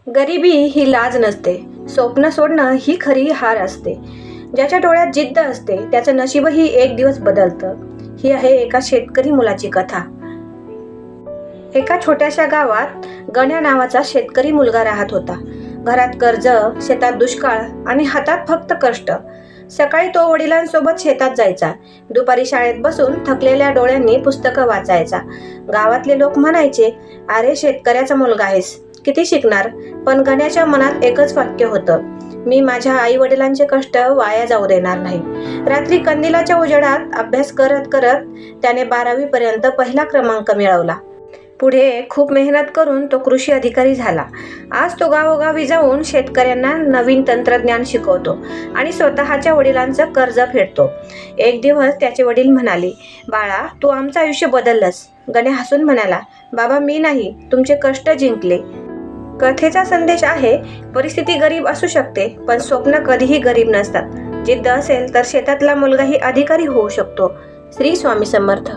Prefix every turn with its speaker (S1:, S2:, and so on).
S1: गरिबी ही लाज नसते, स्वप्न सोडणं ही खरी हार असते. ज्याच्या डोळ्यात जिद्द असते त्याचं नशीबही एक दिवस बदलतं. ही आहे एका शेतकरी मुलाची कथा. एका छोट्याशा गावात गण्या नावाचा शेतकरी मुलगा राहत होता. घरात कर्ज, शेतात दुष्काळ आणि हातात फक्त कष्ट. सकाळी तो वडिलांसोबत शेतात जायचा. दुपारी शाळेत बसून थकलेल्या डोळ्यांनी पुस्तकं वाचायचा. गावातले लोक म्हणायचे, अरे शेतकऱ्याचा मुलगा आहेस, किती शिकणार? पण गण्याच्या मनात एकच वाक्य होतं, मी माझ्या आई वडिलांचे कष्ट वाया जाऊ देणार नाही. रात्री कंदिलाच्या उजेडात अभ्यास करत करत त्याने 12वी पर्यंत पहिला क्रमांक मिळवला. पुढे खूप मेहनत करून तो कृषी अधिकारी झाला. आज तो गावोगावी जाऊन शेतकऱ्यांना नवीन तंत्रज्ञान शिकवतो आणि स्वतःच्या वडिलांचं कर्ज फेडतो. एक दिवस त्याचे वडील म्हणाले, बाळा, तू आमचं आयुष्य बदललंस. गण्या हसून म्हणाला, बाबा, मी नाही, तुमचे कष्ट जिंकले. कथेचा संदेश आहे, परिस्थिती गरीब असू शकते पण स्वप्न कधीही गरीब नसतात. जिद्द असेल तर शेतातला मुलगाही अधिकारी होऊ शकतो. श्री स्वामी समर्थ.